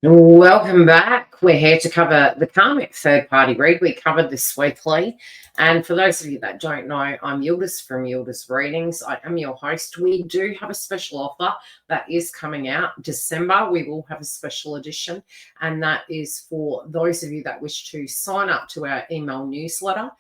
Welcome back. We're here to cover the Karmic third-party read. We covered this weekly. And for those of you that don't know, I'm Yildiz from Yildiz Readings. I am your host. We do have a special offer that is coming out December. We will have a special edition, and that is for those of you that wish to sign up to our email newsletter,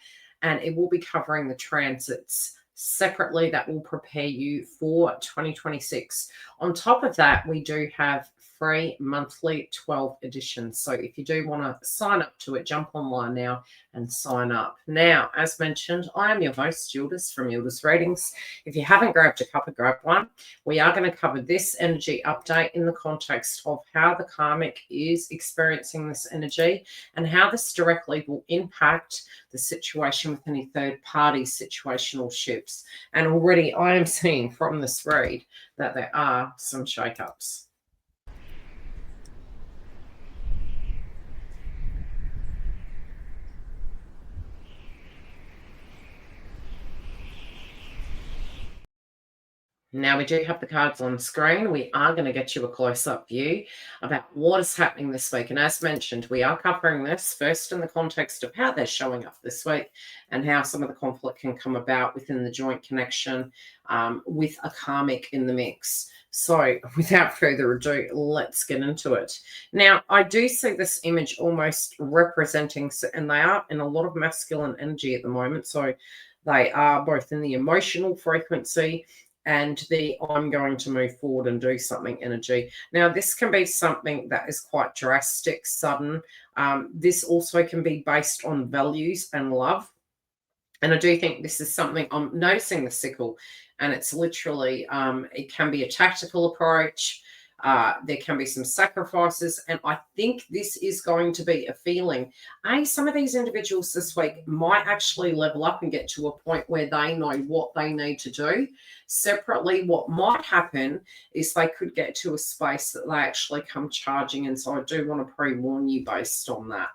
and it will be covering the transits separately that will prepare you for 2026. On top of that, we do have free monthly 12 editions. So if you do want to sign up to it, jump online now and sign up. Now, as mentioned, I am your host, Yildiz from Yildiz Readings. If you haven't grabbed a cup, grab one. We are going to cover this energy update in the context of how the Karmic is experiencing this energy and how this directly will impact the situation with any third-party situational shifts. And already I am seeing from this read that there are some shake-ups. Now we do have the cards on screen. We are going to get you a close-up view about what is happening this week. And as mentioned, we are covering this first in the context of how they're showing up this week and how some of the conflict can come about within the joint connection with a karmic in the mix. So without further ado, let's get into it. Now, I do see this image almost representing, and they are in a lot of masculine energy at the moment. So they are both in the emotional frequency and the I'm going to move forward and do something energy. Now, this can be something that is quite drastic, sudden. This also can be based on values and love. And I do think this is something I'm noticing the sickle, and it's literally, it can be a tactical approach. There can be some sacrifices, and I think this is going to be a feeling. Some of these individuals this week might actually level up and get to a point where they know what they need to do. Separately, what might happen is they could get to a space that they actually come charging in. So I do want to pre-warn you based on that.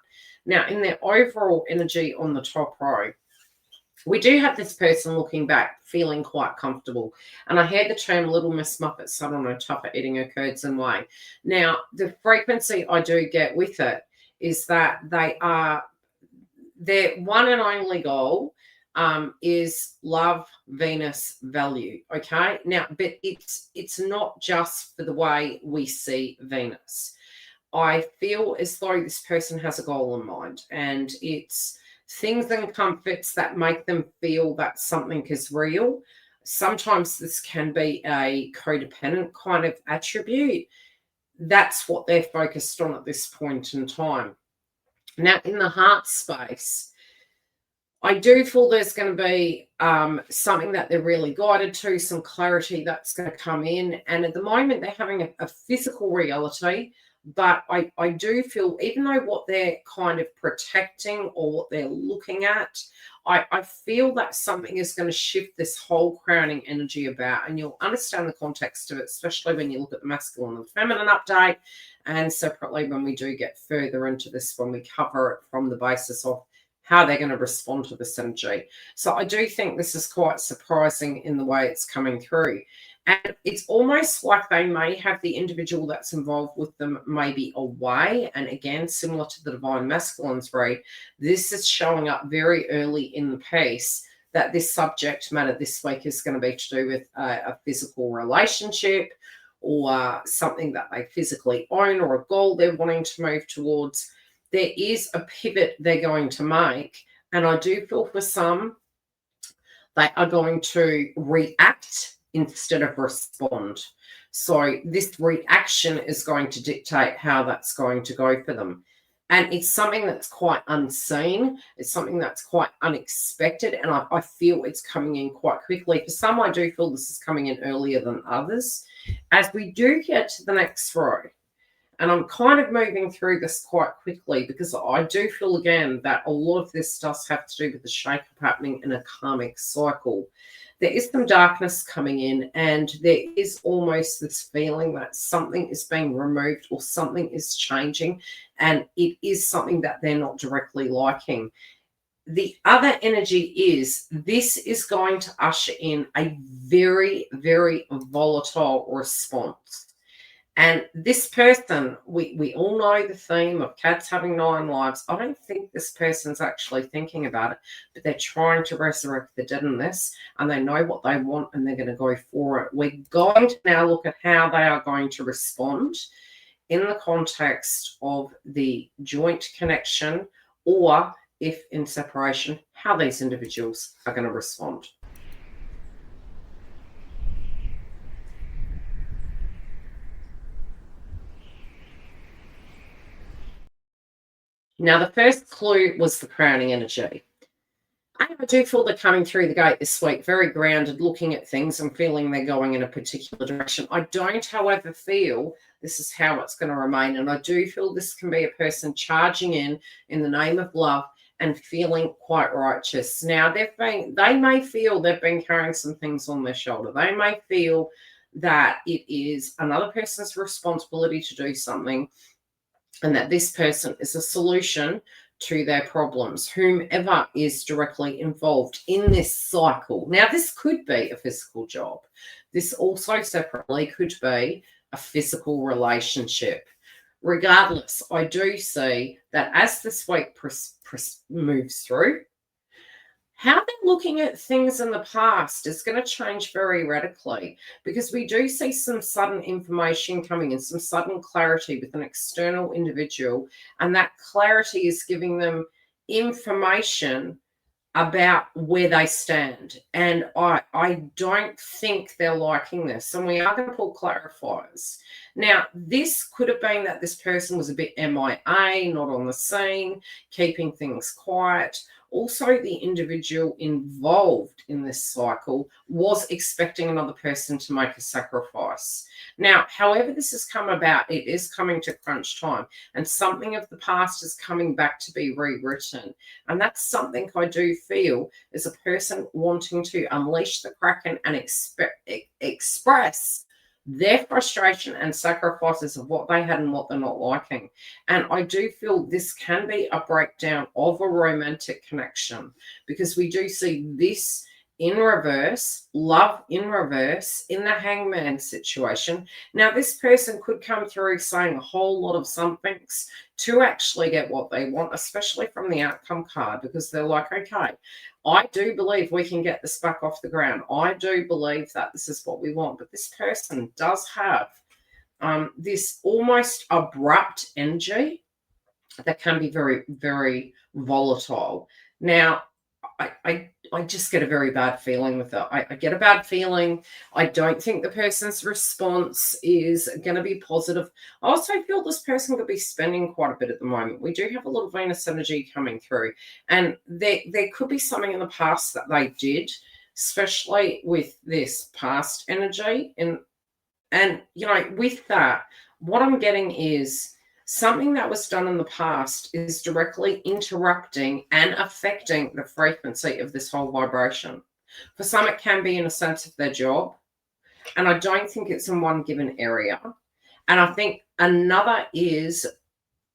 Now, in their overall energy on the top row, we do have this person looking back, feeling quite comfortable. And I heard the term Little Miss Muppet sat on her tupper eating her curds and whey. Now, the frequency I do get with it is that their one and only goal is love, Venus, value. Okay. Now, but it's not just for the way we see Venus. I feel as though this person has a goal in mind, and it's things and comforts that make them feel that something is real. Sometimes this can be a codependent kind of attribute. That's what they're focused on at this point in time. Now, in the heart space, I do feel there's going to be something that they're really guided to, some clarity that's going to come in. And at the moment, they're having a physical reality. But I do feel, even though what they're kind of protecting or what they're looking at, I feel that something is going to shift this whole crowning energy about. And you'll understand the context of it, especially when you look at the masculine and feminine update. And separately, when we do get further into this, when we cover it from the basis of how they're going to respond to this energy. So I do think this is quite surprising in the way it's coming through. And it's almost like they may have the individual that's involved with them maybe away. And again, similar to the Divine Masculines read, this is showing up very early in the piece that this subject matter this week is going to be to do with a physical relationship or something that they physically own or a goal they're wanting to move towards. There is a pivot they're going to make. And I do feel for some, they are going to react instead of respond. So this reaction is going to dictate how that's going to go for them. And it's something that's quite unseen. It's something that's quite unexpected. And I feel it's coming in quite quickly. For some, I do feel this is coming in earlier than others. As we do get to the next row, and I'm kind of moving through this quite quickly because I do feel, again, that a lot of this does have to do with the shake-up happening in a karmic cycle. There is some darkness coming in, and there is almost this feeling that something is being removed or something is changing, and it is something that they're not directly liking. The other energy is this is going to usher in a very, very volatile response. And this person, we all know the theme of cats having 9 lives. I don't think this person's actually thinking about it, but they're trying to resurrect the dead in this, and they know what they want and they're going to go for it. We're going to now look at how they are going to respond in the context of the joint connection, or if in separation, how these individuals are going to respond. Now, the first clue was the crowning energy. I do feel they're coming through the gate this week, very grounded, looking at things and feeling they're going in a particular direction. I don't, however, feel this is how it's going to remain. And I do feel this can be a person charging in the name of love and feeling quite righteous. Now, they may feel they've been carrying some things on their shoulder. They may feel that it is another person's responsibility to do something, and that this person is a solution to their problems, whomever is directly involved in this cycle. Now, this could be a physical job. This also separately could be a physical relationship. Regardless, I do see that as this week moves through, how they're looking at things in the past is going to change very radically, because we do see some sudden information coming in, some sudden clarity with an external individual, and that clarity is giving them information about where they stand. And I don't think they're liking this, and we are going to pull clarifiers. Now, this could have been that this person was a bit MIA, not on the scene, keeping things quiet. Also, the individual involved in this cycle was expecting another person to make a sacrifice. Now, however this has come about, it is coming to crunch time, and something of the past is coming back to be rewritten. And that's something I do feel is a person wanting to unleash the Kraken and express their frustration and sacrifices of what they had and what they're not liking. And I do feel this can be a breakdown of a romantic connection, because we do see this in reverse, love in reverse, in the Hangman situation. Now, this person could come through saying a whole lot of somethings to actually get what they want, especially from the outcome card, because they're like, okay, I do believe we can get this back off the ground. I do believe that this is what we want. But this person does have this almost abrupt energy that can be very, very volatile. Now, I just get a very bad feeling with it. I get a bad feeling. I don't think the person's response is going to be positive. I also feel this person could be spending quite a bit at the moment. We do have a lot of Venus energy coming through, and there could be something in the past that they did, especially with this past energy. And you know, with that, what I'm getting is something that was done in the past is directly interrupting and affecting the frequency of this whole vibration. For some, it can be in a sense of their job, and I don't think it's in one given area. And I think another is,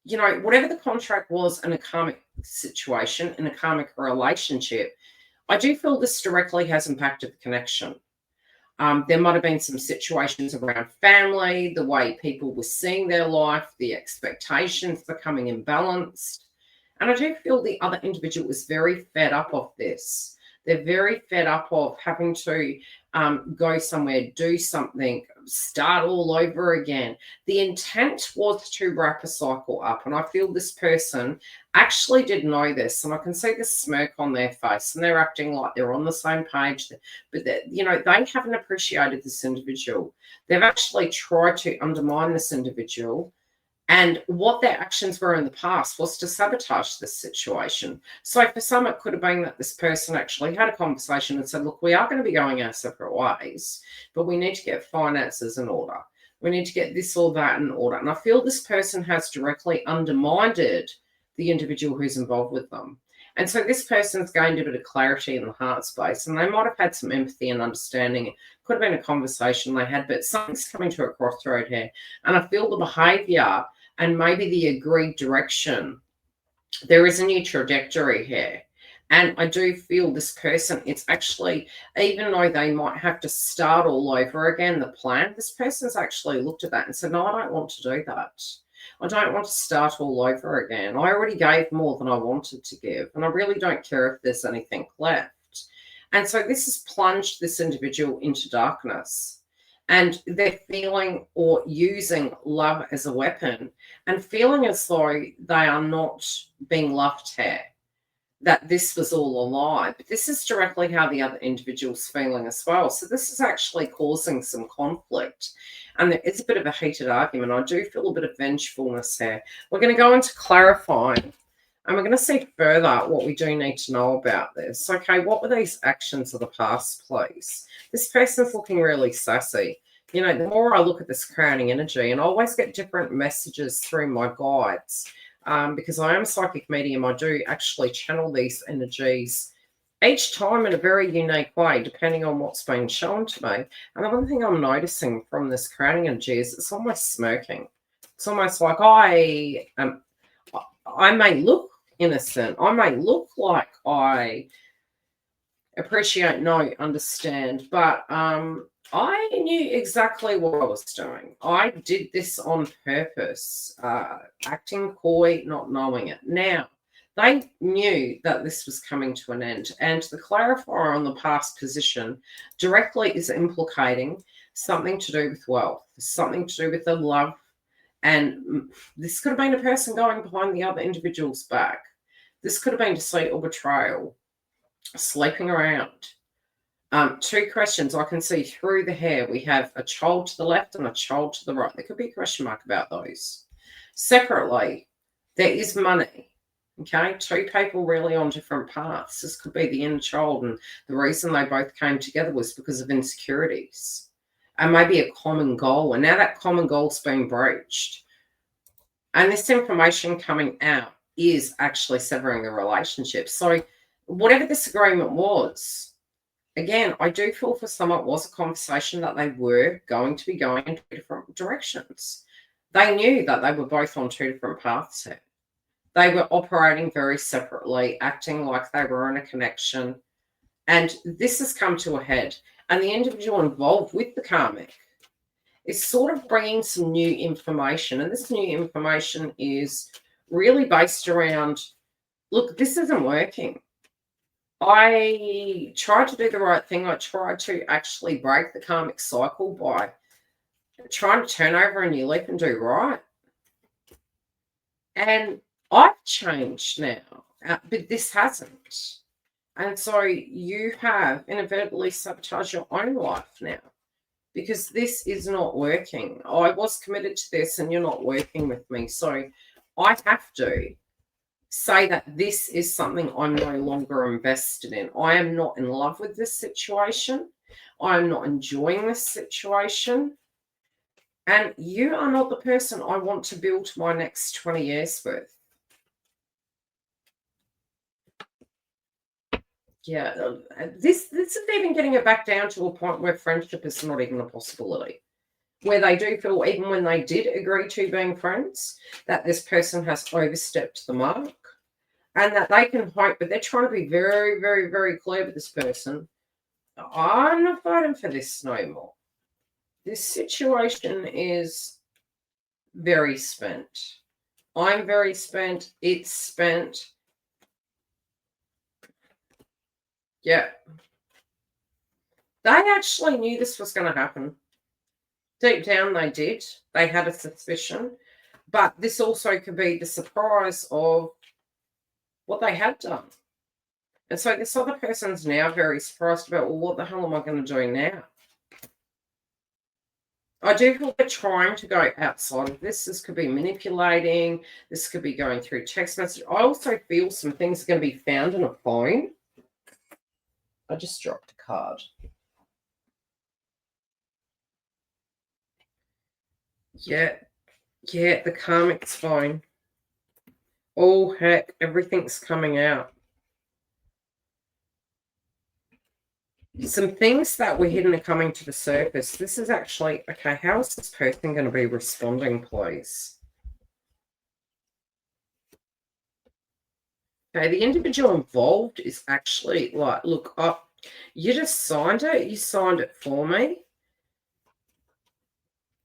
you know, whatever the contract was in a karmic situation, in a karmic relationship, I do feel this directly has impacted the connection. There might have been some situations around family, the way people were seeing their life, the expectations becoming imbalanced. And I do feel the other individual is very fed up of this. They're very fed up of having to go somewhere, do something, start all over again. The intent was to wrap a cycle up. And I feel this person actually did know this. And I can see the smirk on their face, and they're acting like they're on the same page. But, you know, they haven't appreciated this individual. They've actually tried to undermine this individual. And what their actions were in the past was to sabotage this situation. So for some, it could have been that this person actually had a conversation and said, look, we are going to be going our separate ways, but we need to get finances in order. We need to get this or that in order. And I feel this person has directly undermined the individual who's involved with them. And so this person's gained a bit of clarity in the heart space, and they might have had some empathy and understanding. It could have been a conversation they had, but something's coming to a crossroad here. And I feel the behavior and maybe the agreed direction, there is a new trajectory here. And I do feel this person, it's actually, even though they might have to start all over again, the plan, this person's actually looked at that and said, no, I don't want to do that. I don't want to start all over again. I already gave more than I wanted to give, and I really don't care if there's anything left. And so this has plunged this individual into darkness. And they're feeling or using love as a weapon and feeling as though they are not being loved here, that this was all a lie. But this is directly how the other individual's feeling as well. So this is actually causing some conflict. And there is a bit of a heated argument. I do feel a bit of vengefulness here. We're going to go into clarifying, and we're going to see further what we do need to know about this. Okay, what were these actions of the past, please? This person's looking really sassy. You know, the more I look at this crowning energy, and I always get different messages through my guides, because I am a psychic medium, I do actually channel these energies each time in a very unique way, depending on what's being shown to me. And the one thing I'm noticing from this crowning energy is it's almost smirking. It's almost like I may look innocent. I may look like I appreciate, no, understand, but I knew exactly what I was doing. I did this on purpose, acting coy, not knowing it. Now, they knew that this was coming to an end, and the clarifier on the past position directly is implicating something to do with wealth, something to do with the love, and this could have been a person going behind the other individual's back. This could have been deceit or betrayal, sleeping around. Two questions. I can see through the hair. We have a child to the left and a child to the right. There could be a question mark about those. Separately, there is money. Okay, two people really on different paths. This could be the inner child, and the reason they both came together was because of insecurities and maybe a common goal. And now that common goal's been breached. And this information coming out is actually severing the relationship. So whatever this agreement was, again, I do feel for some it was a conversation that they were going to be going in two different directions. They knew that they were both on two different paths here. They were operating very separately, acting like they were in a connection. And this has come to a head. And the individual involved with the karmic is sort of bringing some new information. And this new information is really based around, look, this isn't working. I tried to do the right thing. I tried to actually break the karmic cycle by trying to turn over a new leaf and do right. And I've changed now, but this hasn't. And so you have inadvertently sabotaged your own life now because this is not working. I was committed to this and you're not working with me. So I have to say that this is something I'm no longer invested in. I am not in love with this situation. I am not enjoying this situation. And you are not the person I want to build my next 20 years with. Yeah, this is even getting it back down to a point where friendship is not even a possibility. Where they do feel, even when they did agree to being friends, that this person has overstepped the mark. And that they can hope, but they're trying to be very, very, very clear with this person. I'm not fighting for this no more. This situation is very spent. I'm very spent. It's spent. Yeah. They actually knew this was going to happen. Deep down, they did. They had a suspicion. But this also could be the surprise of what they had done. And so this other person's now very surprised about, well, what the hell am I going to do now? I do feel they're trying to go outside of this. This could be manipulating. This could be going through text message. I also feel some things are going to be found in a phone. I just dropped a card. Yeah, the karmic's phone. Oh, heck, everything's coming out. Some things that were hidden are coming to the surface. This is actually, okay, how is this person going to be responding, please? Okay, the individual involved is actually like, look, you just signed it. You signed it for me.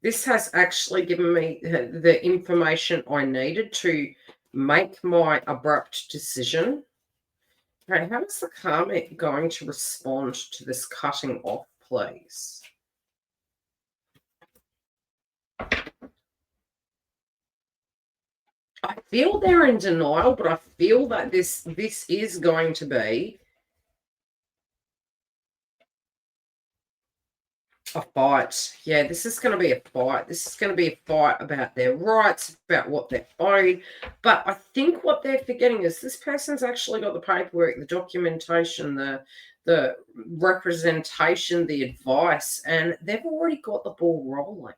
This has actually given me the information I needed to make my abrupt decision. Okay, how is the karmic going to respond to this cutting off, please? I feel they're in denial, but I feel that this is going to be a fight. Yeah, this is going to be a fight. This is going to be a fight about their rights, about what they're owed. But I think what they're forgetting is this person's actually got the paperwork, the documentation, the representation, the advice, and they've already got the ball rolling.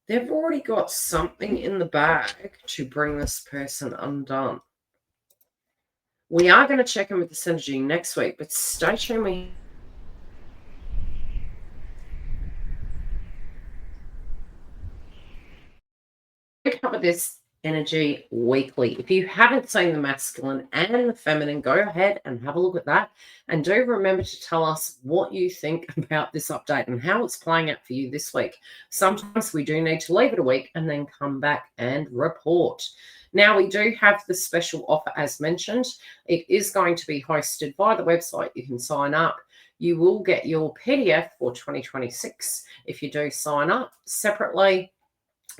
They've already got something in the bag to bring this person undone. We are going to check in with this energy next week, but stay tuned. We cover this energy weekly. If you haven't seen the masculine and the feminine, go ahead and have a look at that. And do remember to tell us what you think about this update and how it's playing out for you this week. Sometimes we do need to leave it a week and then come back and report. Now, we do have the special offer as mentioned. It is going to be hosted by the website. You can sign up. You will get your PDF for 2026 if you do sign up separately.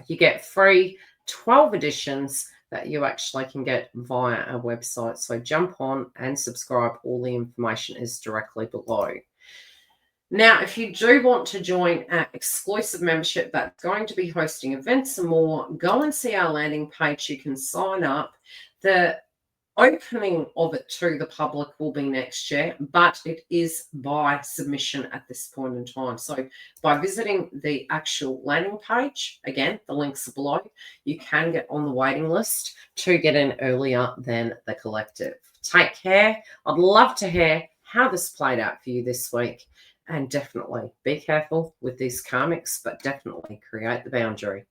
You get free 12 editions that you actually can get via our website. So jump on and subscribe. All the information is directly below. Now, if you do want to join our exclusive membership that's going to be hosting events and more, go and see our landing page. You can sign up. The opening of it to the public will be next year, but it is by submission at this point in time. So by visiting the actual landing page, again, the links are below, you can get on the waiting list to get in earlier than the collective. Take care. I'd love to hear how this played out for you this week. And definitely be careful with these karmics, but definitely create the boundary.